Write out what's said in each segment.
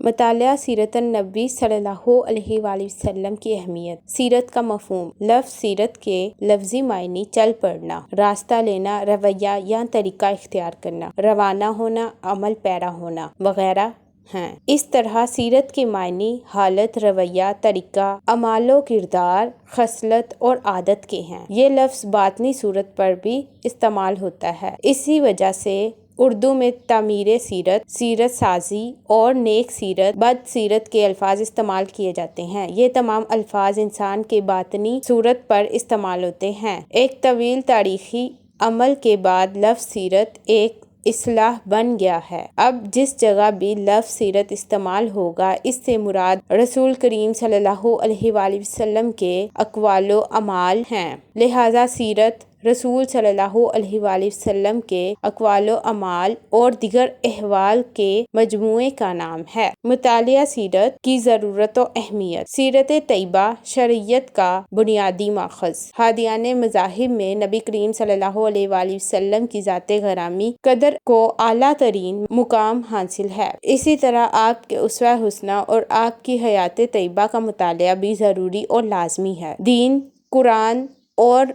مطالعہ سیرت النبی صلی اللہ علیہ وآلہ وسلم کی اہمیت۔ سیرت کا مفہوم۔ لفظ سیرت کے لفظی معنی چل پڑنا، راستہ لینا، رویہ یا طریقہ اختیار کرنا، روانہ ہونا، عمل پیرا ہونا وغیرہ ہیں۔ اس طرح سیرت کے معنی حالت، رویہ، طریقہ، اعمال و کردار، خصلت اور عادت کے ہیں۔ یہ لفظ باطنی صورت پر بھی استعمال ہوتا ہے۔ اسی وجہ سے اردو میں تعمیر سیرت، سیرت سازی اور نیک سیرت، بد سیرت کے الفاظ استعمال کیے جاتے ہیں۔ یہ تمام الفاظ انسان کے باطنی صورت پر استعمال ہوتے ہیں۔ ایک طویل تاریخی عمل کے بعد لفظ سیرت ایک اصطلاح بن گیا ہے۔ اب جس جگہ بھی لفظ سیرت استعمال ہوگا اس سے مراد رسول کریم صلی اللہ علیہ وآلہ وسلم کے اقوال و اعمال ہیں۔ لہٰذا سیرت رسول صلی اللہ علیہ وآلہ وسلم کے اقوال و اعمال اور دیگر احوال کے مجموعے کا نام ہے۔ مطالعہ سیرت کی ضرورت و اہمیت۔ سیرت طیبہ شریعت کا بنیادی ماخذ۔ ہادیان مذاہب میں نبی کریم صلی اللہ علیہ وآلہ وسلم کی ذات گرامی قدر کو اعلیٰ ترین مقام حاصل ہے۔ اسی طرح آپ کے اسوہ حسنہ اور آپ کی حیات طیبہ کا مطالعہ بھی ضروری اور لازمی ہے۔ دین قرآن اور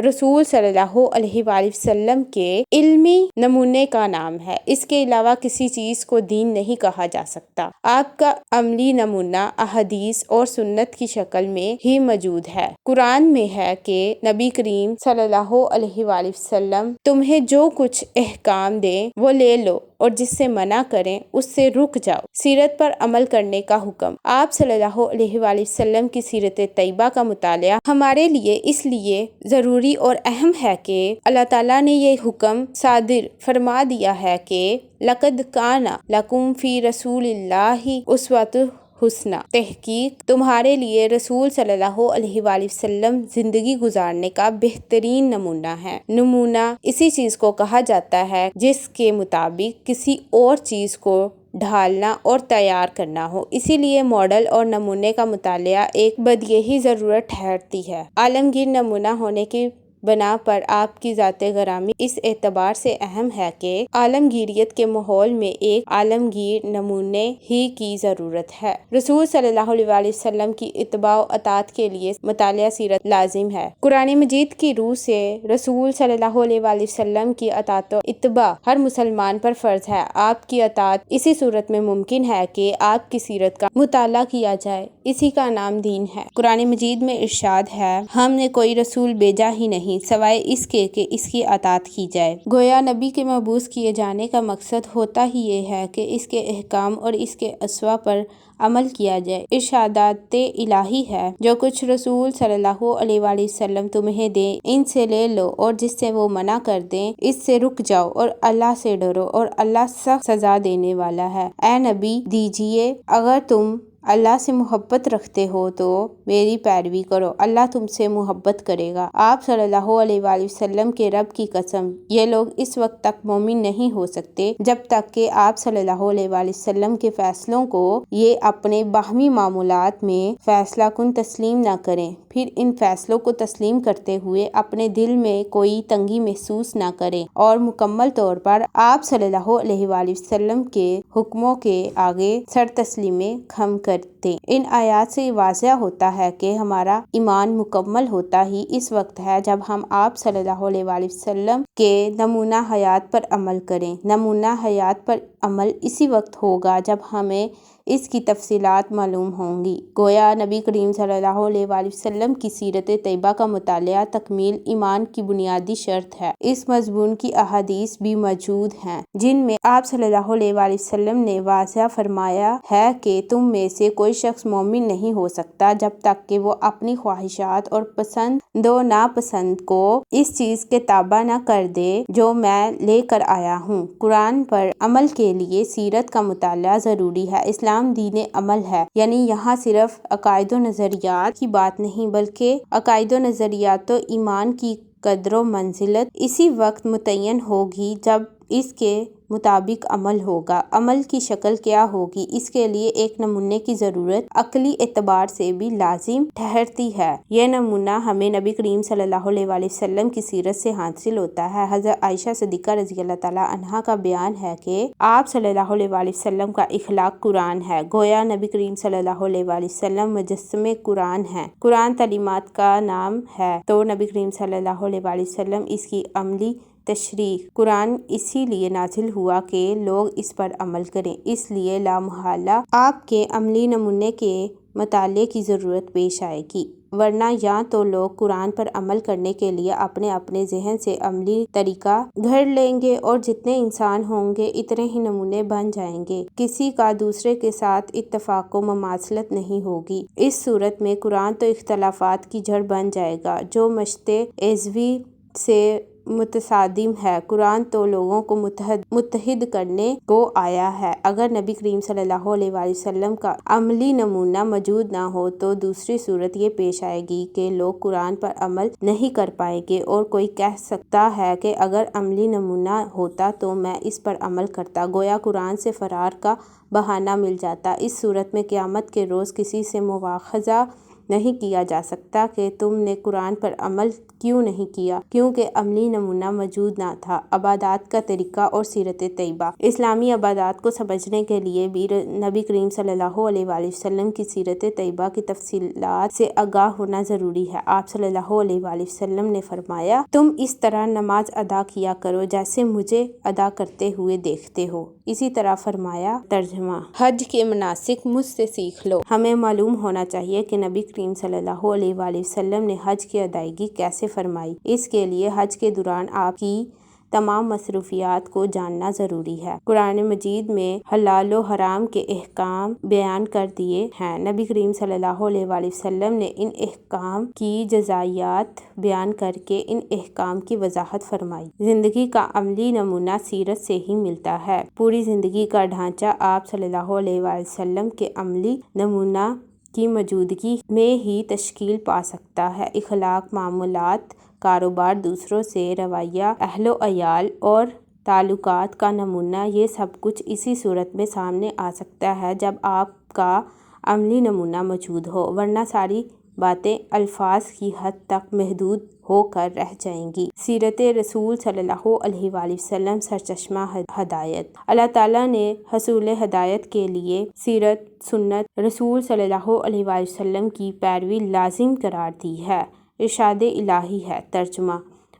رسول صلی اللہ علیہ وآلہ وسلم کے علمی نمونے کا نام ہے۔ اس کے علاوہ کسی چیز کو دین نہیں کہا جا سکتا۔ آپ کا عملی نمونہ احادیث اور سنت کی شکل میں ہی موجود ہے۔ قرآن میں ہے کہ نبی کریم صلی اللہ علیہ وآلہ وسلم تمہیں جو کچھ احکام دیں وہ لے لو اور جس سے منع کریں اس سے رک جاؤ۔ سیرت پر عمل کرنے کا حکم۔ آپ صلی اللہ علیہ وآلہ وسلم کی سیرت طیبہ کا مطالعہ ہمارے لیے اس لیے ضروری اور اہم ہے کہ اللہ تعالیٰ نے یہ حکم صادر فرما دیا ہے کہ لَقَدْ كَانَ لَكُمْ فِي رَسُولِ اللَّهِ أُسْوَةٌ حسنہ۔ تحقیق تمہارے لیے رسول صلی اللہ علیہ وآلہ وسلم زندگی گزارنے کا بہترین نمونہ ہے۔ نمونہ اسی چیز کو کہا جاتا ہے جس کے مطابق کسی اور چیز کو ڈھالنا اور تیار کرنا ہو۔ اسی لیے ماڈل اور نمونے کا مطالعہ ایک بدیہی ضرورت ٹھہرتی ہے۔ عالمگیر نمونہ ہونے کی بنا پر آپ کی ذات گرامی اس اعتبار سے اہم ہے کہ عالمگیریت کے ماحول میں ایک عالمگیر نمونے ہی کی ضرورت ہے۔ رسول صلی اللہ علیہ وآلہ وسلم کی اتباع و اطاعت کے لیے مطالعہ سیرت لازم ہے۔ قرآن مجید کی روح سے رسول صلی اللہ علیہ وآلہ وسلم کی اطاعت و اتباع ہر مسلمان پر فرض ہے۔ آپ کی اطاعت اسی صورت میں ممکن ہے کہ آپ کی سیرت کا مطالعہ کیا جائے، اسی کا نام دین ہے۔ قرآن مجید میں ارشاد ہے، ہم نے کوئی رسول بھیجا ہی نہیں سوائے اس کے کہ اس کی اطاعت کی جائے۔ گویا نبی کے مبعوث کیے جانے کا مقصد ہوتا ہی یہ ہے کہ اس کے احکام اور اس کے اسوہ پر عمل کیا جائے۔ ارشادات الہی ہے، جو کچھ رسول صلی اللہ علیہ وآلہ وسلم تمہیں دیں ان سے لے لو اور جس سے وہ منع کر دیں اس سے رک جاؤ اور اللہ سے ڈرو اور اللہ سخت سزا دینے والا ہے۔ اے نبی دیجیے، اگر تم اللہ سے محبت رکھتے ہو تو میری پیروی کرو، اللہ تم سے محبت کرے گا۔ آپ صلی اللہ علیہ وآلہ وسلم کے رب کی قسم، یہ لوگ اس وقت تک مومن نہیں ہو سکتے جب تک کہ آپ صلی اللہ علیہ وآلہ وسلم کے فیصلوں کو یہ اپنے باہمی معاملات میں فیصلہ کن تسلیم نہ کریں، پھر ان فیصلوں کو تسلیم کرتے ہوئے اپنے دل میں کوئی تنگی محسوس نہ کریں اور مکمل طور پر آپ صلی اللہ علیہ وآلہ وسلم کے حکموں کے آگے سر تسلیمی خم کرتے۔ ان آیات سے واضح ہوتا ہے کہ ہمارا ایمان مکمل ہوتا ہی اس وقت ہے جب ہم آپ صلی اللہ علیہ وآلہ وسلم کے نمونہ حیات پر عمل کریں۔ نمونہ حیات پر عمل اسی وقت ہوگا جب ہمیں اس کی تفصیلات معلوم ہوں گی۔ گویا نبی کریم صلی اللہ علیہ وآلہ وسلم کی سیرت طیبہ کا مطالعہ تکمیل ایمان کی بنیادی شرط ہے۔ اس مضمون کی احادیث بھی موجود ہیں جن میں آپ صلی اللہ علیہ وآلہ وسلم نے واضح فرمایا ہے کہ تم میں سے کوئی شخص مومن نہیں ہو سکتا جب تک کہ وہ اپنی خواہشات اور پسند و ناپسند کو اس چیز کے تابع نہ کر دے جو میں لے کر آیا ہوں۔ قرآن پر عمل کے لیے سیرت کا مطالعہ ضروری ہے۔ اسلام دین عمل ہے، یعنی یہاں صرف عقائد و نظریات کی بات نہیں بلکہ عقائد و نظریات و ایمان کی قدر و منزلت اسی وقت متعین ہوگی جب اس کے مطابق عمل ہوگا۔ عمل کی شکل کیا ہوگی؟ اس کے لیے ایک نمونے کی ضرورت عقلی اعتبار سے بھی لازم ٹھہرتی ہے۔ یہ نمونہ ہمیں نبی کریم صلی اللہ علیہ وآلہ وسلم کی سیرت سے حاصل ہوتا ہے۔ حضرت عائشہ صدیقہ رضی اللہ تعالیٰ عنہا کا بیان ہے کہ آپ صلی اللہ علیہ وآلہ وسلم کا اخلاق قرآن ہے، گویا نبی کریم صلی اللہ علیہ وآلہ وسلم مجسمے قرآن ہیں۔ قرآن تعلیمات کا نام ہے تو نبی کریم صلی اللہ علیہ وآلہ وسلم اس کی عملی تشریح۔ قرآن اسی لیے نازل ہوا کہ لوگ اس پر عمل کریں، اس لیے لامحالہ آپ کے عملی نمونے کے مطالعے کی ضرورت پیش آئے گی، ورنہ یا تو لوگ قرآن پر عمل کرنے کے لیے اپنے ذہن سے عملی طریقہ گھڑ لیں گے اور جتنے انسان ہوں گے اتنے ہی نمونے بن جائیں گے، کسی کا دوسرے کے ساتھ اتفاق و مماثلت نہیں ہوگی۔ اس صورت میں قرآن تو اختلافات کی جڑ بن جائے گا جو مشت عیسوی سے متصادم ہے۔ قرآن تو لوگوں کو متحد کرنے کو آیا ہے۔ اگر نبی کریم صلی اللہ علیہ وآلہ وسلم کا عملی نمونہ موجود نہ ہو تو دوسری صورت یہ پیش آئے گی کہ لوگ قرآن پر عمل نہیں کر پائیں گے، اور کوئی کہہ سکتا ہے کہ اگر عملی نمونہ ہوتا تو میں اس پر عمل کرتا، گویا قرآن سے فرار کا بہانہ مل جاتا۔ اس صورت میں قیامت کے روز کسی سے مواخذہ نہیں کیا جا سکتا کہ تم نے قرآن پر عمل کیوں نہیں کیا، کیونکہ عملی نمونہ موجود نہ تھا۔ عبادات کا طریقہ اور سیرت طیبہ۔ اسلامی عبادات کو سمجھنے کے لیے بھی نبی کریم صلی اللہ علیہ وآلہ وسلم کی سیرت طیبہ کی تفصیلات سے آگاہ ہونا ضروری ہے۔ آپ صلی اللہ علیہ وآلہ وسلم نے فرمایا، تم اس طرح نماز ادا کیا کرو جیسے مجھے ادا کرتے ہوئے دیکھتے ہو۔ اسی طرح فرمایا، ترجمہ: حج کے مناسک مجھ سے سیکھ لو۔ ہمیں معلوم ہونا چاہیے کہ نبی کریم صلی اللہ علیہ وآلہ وسلم نے حج کی ادائیگی کیسے فرمائی۔ اس کے لیے حج کے دوران آپ کی تمام مصروفیات کو جاننا ضروری ہے۔ قرآن مجید میں حلال و حرام کے احکام بیان کر دیے ہیں۔ نبی کریم صلی اللہ علیہ وآلہ وسلم نے ان احکام کی جزئیات بیان کر کے ان احکام کی وضاحت فرمائی۔ زندگی کا عملی نمونہ سیرت سے ہی ملتا ہے۔ پوری زندگی کا ڈھانچہ آپ صلی اللہ علیہ وآلہ وسلم کے عملی نمونہ کی موجودگی میں ہی تشکیل پا سکتا ہے۔ اخلاق، معاملات، کاروبار، دوسروں سے رویہ، اہل و عیال اور تعلقات کا نمونہ، یہ سب کچھ اسی صورت میں سامنے آ سکتا ہے جب آپ کا عملی نمونہ موجود ہو، ورنہ ساری باتیں الفاظ کی حد تک محدود ہو کر رہ جائیں گی۔ سیرت رسول صلی اللہ علیہ وآلہ وسلم سرچشمہ ہدایت۔ اللہ تعالیٰ نے حصول ہدایت کے لیے سیرت سنت رسول صلی اللہ علیہ وآلہ وسلم کی پیروی لازم قرار دی ہے، ارشاد الہی ہے۔ ترجمہ: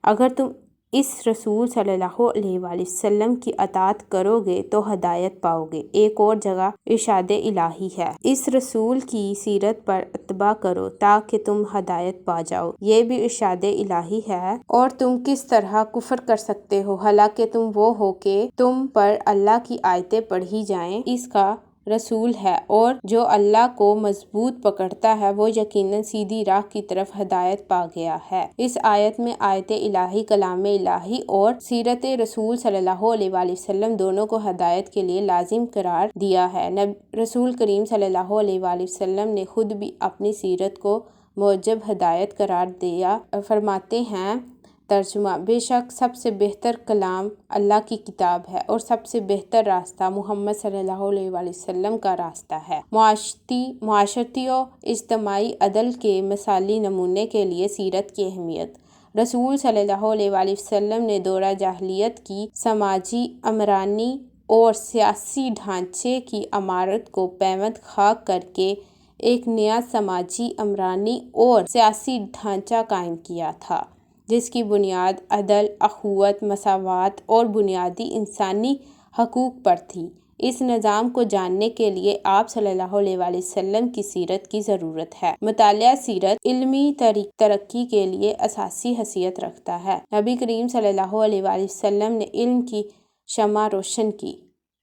اگر تم اس رسول صلی اللہ علیہ وآلہ وسلم کی اطاعت کرو گے تو ہدایت پاؤ گے۔ ایک اور جگہ ارشاد الہی ہے، اس رسول کی سیرت پر اتباع کرو تاکہ تم ہدایت پا جاؤ، یہ بھی ارشاد الہی ہے۔ اور تم کس طرح کفر کر سکتے ہو حالانکہ تم وہ ہو کہ تم پر اللہ کی آیتیں پڑھی جائیں، اس کا رسول ہے، اور جو اللہ کو مضبوط پکڑتا ہے وہ یقیناً سیدھی راہ کی طرف ہدایت پا گیا ہے۔ اس آیت میں آیت الہی، کلام الہی اور سیرت رسول صلی اللہ علیہ وآلہ وسلم دونوں کو ہدایت کے لیے لازم قرار دیا ہے۔ رسول کریم صلی اللہ علیہ وآلہ وسلم نے خود بھی اپنی سیرت کو موجب ہدایت قرار دیا۔ فرماتے ہیں، ترجمہ: بے شک سب سے بہتر کلام اللہ کی کتاب ہے اور سب سے بہتر راستہ محمد صلی اللہ علیہ وآلہ وسلم کا راستہ ہے۔ معاشرتی و اجتماعی عدل کے مثالی نمونے کے لیے سیرت کی اہمیت۔ رسول صلی اللہ علیہ وآلہ وسلم نے دورہ جاہلیت کی سماجی، عمرانی اور سیاسی ڈھانچے کی عمارت کو پیوند خاک کر کے ایک نیا سماجی، عمرانی اور سیاسی ڈھانچہ قائم کیا تھا جس کی بنیاد عدل، اخوت، مساوات اور بنیادی انسانی حقوق پر تھی۔ اس نظام کو جاننے کے لیے آپ صلی اللہ علیہ وآلہ وسلم کی سیرت کی ضرورت ہے۔ مطالعہ سیرت علمی ترقی کے لیے اساسی حیثیت رکھتا ہے۔ نبی کریم صلی اللہ علیہ وآلہ وسلم نے علم کی شمع روشن کی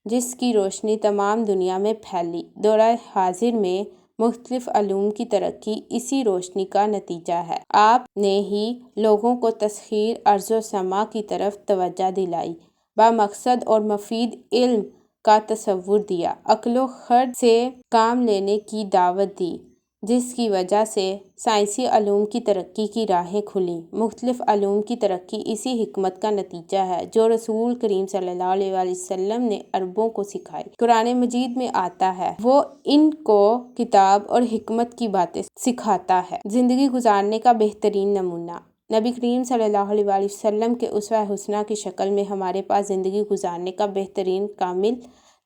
جس کی روشنی تمام دنیا میں پھیلی۔ دورہ حاضر میں مختلف علوم کی ترقی اسی روشنی کا نتیجہ ہے۔ آپ نے ہی لوگوں کو تسخیر ارض و سما کی طرف توجہ دلائی، بامقصد اور مفید علم کا تصور دیا، عقل و خرد سے کام لینے کی دعوت دی، جس کی وجہ سے سائنسی علوم کی ترقی کی راہیں کھلیں۔ مختلف علوم کی ترقی اسی حکمت کا نتیجہ ہے جو رسول کریم صلی اللہ علیہ وآلہ وسلم نے عربوں کو سکھائی۔ قرآن مجید میں آتا ہے وہ ان کو کتاب اور حکمت کی باتیں سکھاتا ہے۔ زندگی گزارنے کا بہترین نمونہ نبی کریم صلی اللہ علیہ وآلہ وسلم کے اسوہ حسنہ کی شکل میں ہمارے پاس زندگی گزارنے کا بہترین، کامل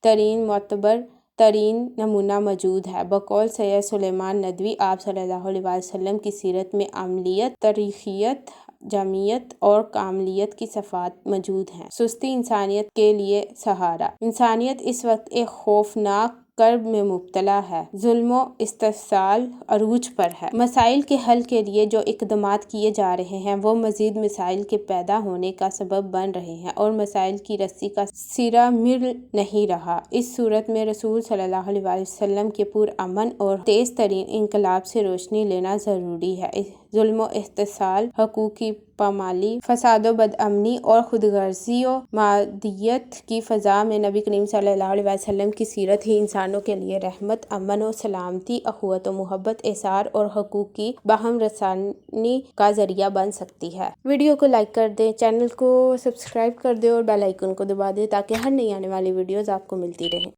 ترین، معتبر ترین نمونہ موجود ہے۔ بقول سید سلیمان ندوی، آپ صلی اللہ علیہ وآلہ وسلم کی سیرت میں عملیت، تاریخیت، جامعیت اور کاملیت کی صفات موجود ہیں۔ سستی انسانیت کے لیے سہارا انسانیت اس وقت ایک خوفناک کرب میں مبتلا ہے۔ ظلم و استحصال عروج پر ہے۔ مسائل کے حل کے لیے جو اقدامات کیے جا رہے ہیں وہ مزید مسائل کے پیدا ہونے کا سبب بن رہے ہیں اور مسائل کی رسی کا سرا مل نہیں رہا۔ اس صورت میں رسول صلی اللہ علیہ وآلہ وسلم کے پرامن اور تیز ترین انقلاب سے روشنی لینا ضروری ہے۔ ظلم و استحصال، حقوق کی پامالی، فساد و بدامنی اور خود غرضی و مادیت کی فضا میں نبی کریم صلی اللہ علیہ وسلم کی سیرت ہی انسانوں کے لیے رحمت، امن و سلامتی، اخوت و محبت، ایثار اور حقوق کی باہم رسانی کا ذریعہ بن سکتی ہے۔ ویڈیو کو لائک کر دیں، چینل کو سبسکرائب کر دیں اور بیل آئیکن کو دبا دیں تاکہ ہر نئی آنے والی ویڈیوز آپ کو ملتی رہیں۔